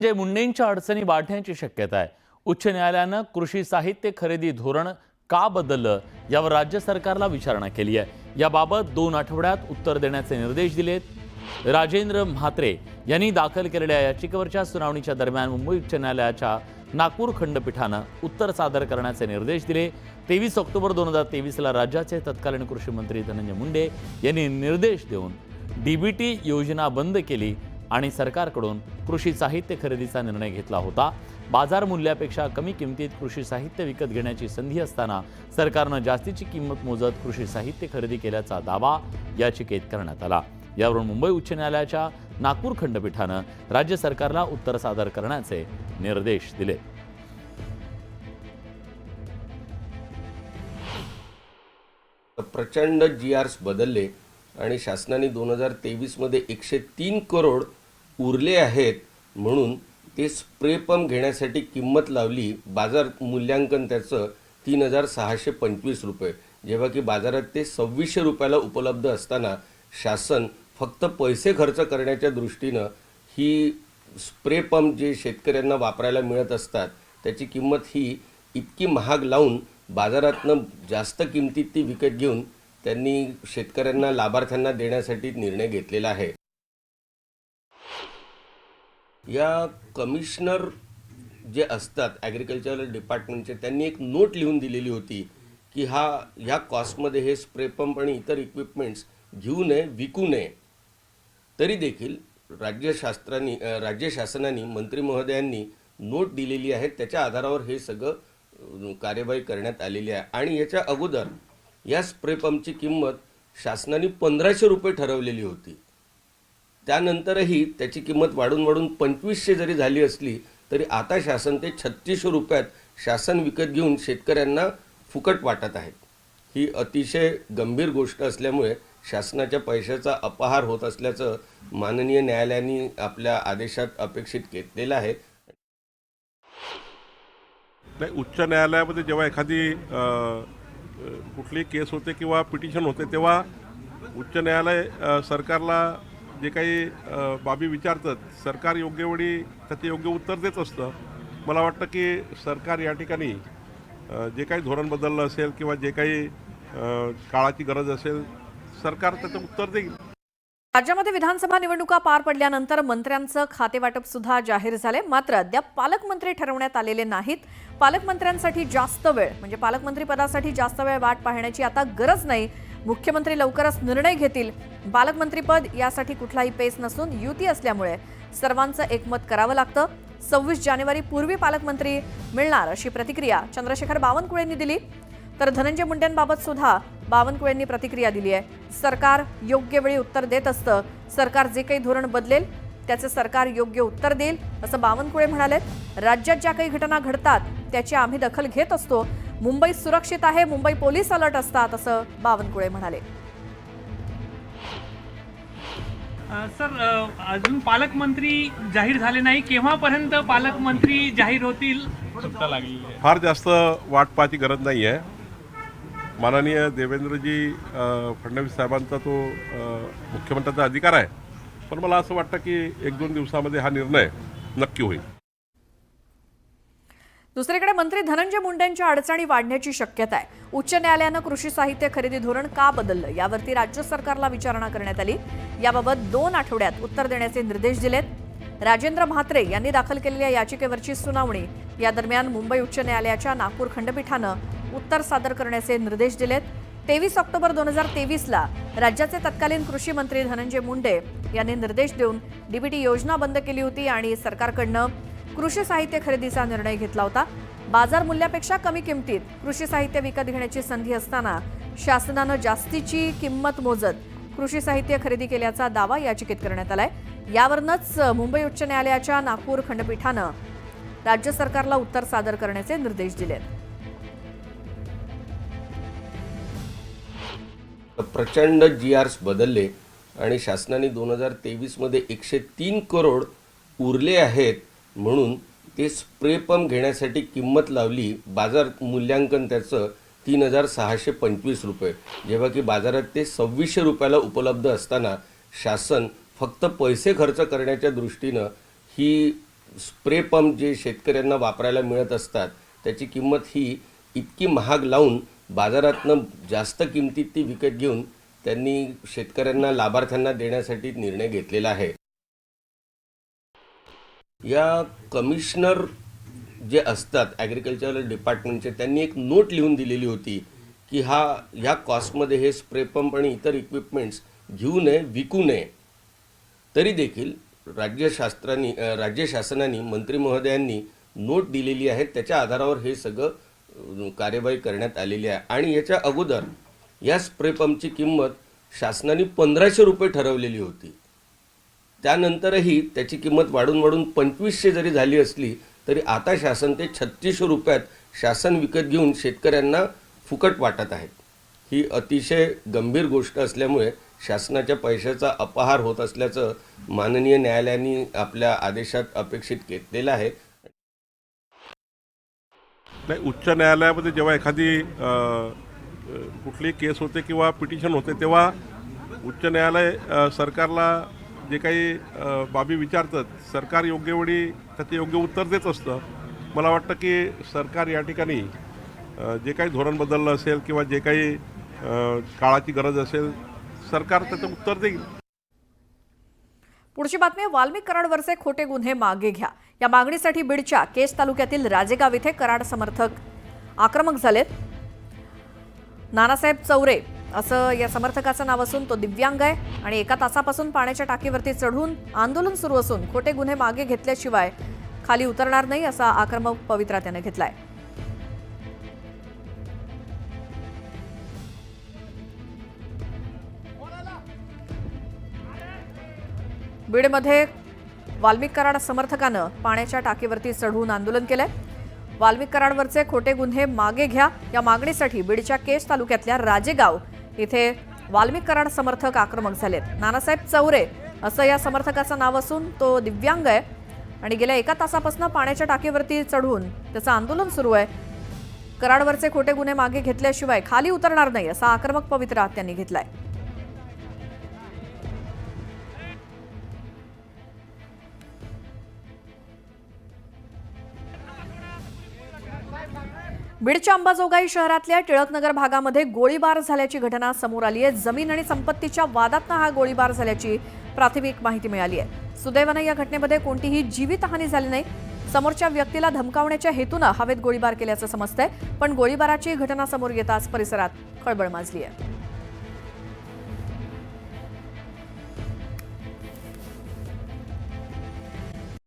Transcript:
जे मुंडेंच्या अडचणी वाढण्याची शक्यता आहे। उच्च न्यायालयानं कृषी साहित्य खरेदी धोरण का बदललं यावर राज्य सरकारला विचारणा केली आहे। याबाबत 2 आठवड्यात उत्तर देण्याचे निर्देश दिलेत। राजेंद्र म्हात्रे यांनी दाखल केलेल्या याचिकेवरच्या सुनावणीच्या दरम्यान मुंबई उच्च न्यायालयाच्या नागपूर खंडपीठानं उत्तर सादर करण्याचे निर्देश दिले। 23 ऑक्टोबर 2023 ला राज्याचे तत्कालीन कृषी मंत्री धनंजय मुंडे यांनी निर्देश देऊन डीबीटी योजना बंद केली आणि सरकारकडून कृषी साहित्य खरेदीचा निर्णय घेतला होता। बाजार मूल्यापेक्षा कमी किमतीत कृषी साहित्य विकत घेण्याची संधी असताना सरकारनं जास्तीची किंमत मोजत कृषी साहित्य खरेदी केल्याचा दावा याचिकेत करण्यात आला। यावरून मुंबई उच्च न्यायालयाच्या नागपूर खंडपीठानं राज्य सरकारला उत्तर सादर करण्याचे निर्देश दिले। प्रचंड जीआरस बदलले आणि शासनाने 2023 मध्ये 103 करोड उरले आहेत म्हणून ते स्प्रे पंप घेण्यासाठी किंमत लावली। बाजार मूल्यांकन त्याचं 3625 रुपये, जेव्हा की बाजारात ते 2600 रुपयाला उपलब्ध असताना शासन फक्त पैसे खर्च करण्याच्या दृष्टीनं ही स्प्रे पंप जे शेतकऱ्यांना वापरायला मिळत असतात त्याची किंमत ही इतकी महाग लावून बाजारातनं जास्त किमतीत ती विकत घेऊन त्यांनी शेतकऱ्यांना लाभार्थ्यांना देण्यासाठी निर्णय घेतलेला आहे। या कमिशनर जे असतात ॲग्रिकल्चरल डिपार्टमेंटचे त्यांनी एक नोट लिहून दिलेली होती की ह्या कॉस्टमध्ये हे स्प्रे पंप आणि इतर इक्विपमेंट्स घेऊ नये, विकू नये। तरी देखील राज्य शासनाने मंत्री महोदयांनी नोट दिलेली आहे, त्याच्या आधारावर हे सगळं कार्यवाही करण्यात आलेली आहे। आणि याच्या अगोदर या स्प्रे पंपची किंमत शासनाने 1500 रुपये ठरवलेली होती। त्यानंतरही त्याची किंमत वाढून 2500 जरी झाली असली तरी आता शासन ते 3600 रुपयात शासन विकत घेऊन शेतकऱ्यांना फुकट वाटत आहे। ही अतिशय गंभीर गोष्ट असल्यामुळे शासनाच्या पैशाचा अपहार होत असल्याचं माननीय न्यायालयाने आपल्या आदेशात अपेक्षित केलेलं आहे। उच्च न्यायालयामध्ये जेव्हा एखादी कुठली केस होते किंवा पिटिशन होते तेव्हा उच्च न्यायालय सरकारला जे काही बाबी विचारतात सरकार योग्य वेळी त्याचे योग्य उत्तर देत असतं। मला वाटतं की सरकार या ठिकाणी जे काही धोरण बदललं असेल किंवा जे काही काळाची गरज असेल सरकार त्याचं उत्तर देईल। राज्यामध्ये विधानसभा निवडणुका पार पडल्यानंतर मंत्र्यांचं खातेवाटप सुद्धा जाहीर झाले, मात्र अद्याप पालकमंत्री ठरवण्यात आलेले नाहीत। पालकमंत्र्यांसाठी जास्त वेळ म्हणजे पालकमंत्री पदासाठी जास्त वेळ वाट पाहण्याची आता गरज नाही। मुख्यमंत्री लवकरच निर्णय घेतील। पालकमंत्रीपद यासाठी कुठलाही पेच नसून युती असल्यामुळे सर्वांचं एकमत करावं लागतं। 26 जानेवारी पूर्वी पालकमंत्री मिळणार अशी प्रतिक्रिया चंद्रशेखर बावनकुळेंनी दिली, तर धनंजय मुंडेंबाबत सुद्धा बावनकुळेंनी प्रतिक्रिया दिली आहे। सरकार योग्य वेळी उत्तर देत असतं, सरकार जे काही धोरण बदलेल त्याचे सरकार योग्य उत्तर देईल असं बावनकुळे म्हणाले। राज्यात ज्या काही घटना घडतात त्याची आम्ही दखल घेत असतो। मुंबई सुरक्षित आहे, मुंबई पोलीस अलर्ट असतात असं बावनकुळे म्हणाले। सर, अजून पालकमंत्री जाहीर झाले नाही, केव्हापर्यंत पालकमंत्री जाहीर होतील? फार जास्त वाट पाहायची गरज नाही आहे। माननीय देवेंद्रजी फडणवीस साहेबांचा तो मुख्यमंत्र्यांचा अधिकार आहे, पण मला असं वाटतं की 1-2 दिवसामध्ये हा निर्णय नक्की होईल। दुसरीकडे मंत्री धनंजय मुंडेंच्या अडचणी वाढण्याची शक्यता आहे। उच्च न्यायालयानं कृषी साहित्य खरेदी धोरण का बदललं यावरती राज्य सरकारला विचारणा करण्यात आली। याबाबत 2 आठवड्यात उत्तर देण्याचे निर्देश दिलेत। राजेंद्र म्हात्रे यांनी दाखल केलेल्या याचिकेवरची सुनावणी या दरम्यान मुंबई उच्च न्यायालयाच्या नागपूर खंडपीठानं उत्तर सादर करण्याचे निर्देश दिलेत। 23 ऑक्टोबर 2023 ला राज्याचे तत्कालीन कृषी मंत्री धनंजय मुंडे यांनी निर्देश देऊन डीबीटी योजना बंद केली होती आणि सरकारकडनं कृषी साहित्य खरेदीचा निर्णय घेतला होता। बाजार मूल्यापेक्षा कमी किमतीत कृषी साहित्य विकत घेण्याची संधी असताना शासनानं जास्तीची किंमत मोजत कृषी साहित्य खरेदी केल्याचा दावा याचिकेत करण्यात आलाय। यावरूनच मुंबई उच्च न्यायालयाच्या नागपूर खंडपीठानं राज्य सरकारला उत्तर सादर करण्याचे निर्देश दिलेत। प्रचंड जीआरस बदलले आणि शासनाने 2023 मध्ये 103 करोड उरले आहेत म्हणून ते स्प्रे पंप घेण्यासाठी किंमत लावली। बाजार मूल्यांकन त्याचं 3625 रुपये, जेव्हा की बाजारात ते 2600 रुपयाला उपलब्ध असताना शासन फक्त पैसे खर्च करण्याच्या दृष्टीनं ही स्प्रे पंप जे शेतकऱ्यांना वापरायला मिळत असतात त्याची किंमत ही इतकी महाग लावून बाजारातनं जास्त किमतीत ती विकत घेऊन त्यांनी शेतकऱ्यांना लाभार्थ्यांना देण्यासाठी निर्णय घेतलेला आहे. या कमिशनर जे असतात ॲग्रिकल्चरल डिपार्टमेंटचे त्यांनी एक नोट लिहून दिलेली होती की ह्या कॉस्टमध्ये हे स्प्रे पंप आणि इतर इक्विपमेंट्स घेऊ नये, विकू नये. तरी देखील राज्य शासनाने मंत्री महोदयांनी नोट दिलेली आहे, त्याच्या आधारावर हे सगळं कार्यवाही करण्यात आलेली आहे. आणि याच्या अगोदर या स्प्रे पंपची किंमत शासनाने 1500 रुपये ठरवलेली होती. त्यानंतरही त्याची किंमत वाढून 2500 जरी झाली असली तरी आता शासन ते 3600 रुपयात शासन विकत घेऊन शेतकऱ्यांना फुकट वाटत आहेत. ही अतिशय गंभीर गोष्ट असल्यामुळे शासनाच्या पैशाचा अपहार होत असल्याचं माननीय न्यायालयाने आपल्या आदेशात अपेक्षित घेतलेलं आहे. नाही, उच्च न्यायालयामध्ये जेव्हा एखादी कुठली केस होते किंवा पिटिशन होते तेव्हा उच्च न्यायालय सरकारला जे काही बाबी विचारतात सरकार योग्य वेळी त्याचे योग्य उत्तर देत असतं. मला वाटतं की सरकार या ठिकाणी जे काही धोरण बदललं असेल किंवा जे काही काळाची गरज असेल सरकार त्याचं उत्तर देईल. पुढची बातमी, वाल्मिक कराडवरचे खोटे गुन्हे मागे घ्या या मागणीसाठी बीडच्या केज तालुक्यातील राजेगाव येथे कराड समर्थक आक्रमक झालेत. नानासाहेब चौरे असं या समर्थकाचं नाव असून तो दिव्यांग आहे आणि 1 तासापासून पाण्याच्या टाकीवरती चढून आंदोलन सुरू असून खोटे गुन्हे मागे घेतल्याशिवाय खाली उतरणार नाही असा आक्रमक पवित्रा त्याने घेतलाय. बीडमध्ये वाल्मिक कराड समर्थकानं पाण्याच्या टाकीवरती चढून आंदोलन केलंय. वाल्मिक कराडवरचे खोटे गुन्हे मागे घ्या या मागणीसाठी बीडच्या केज तालुक्यातल्या राजेगाव इथे वाल्मिक कराड समर्थक आक्रमक झालेत. नानासाहेब चौरे असं या समर्थकाचं नाव असून तो दिव्यांग आहे आणि गेल्या 1 तासापासून पाण्याच्या टाकीवरती चढून त्याचं आंदोलन सुरू आहे. कराडवरचे खोटे गुन्हे मागे घेतल्याशिवाय खाली उतरणार नाही असा आक्रमक पवित्रा त्यांनी घेतलाय. बीडच्या अंबाजोगाई शहरातल्या टिळकनगर भागामध्ये गोळीबार झाल्याची घटना समोर आली आहे. जमीन आणि संपत्तीच्या वादातनं हा गोळीबार झाल्याची प्राथमिक माहिती मिळाली आहे. सुदैवानं या घटनेमध्ये कोणतीही जीवितहानी झाली नाही. समोरच्या व्यक्तीला धमकावण्याच्या हेतूनं हवेत गोळीबार केल्याचं समजतंय, पण गोळीबाराची घटना समोर येताच परिसरात खळबळ माजली आहे.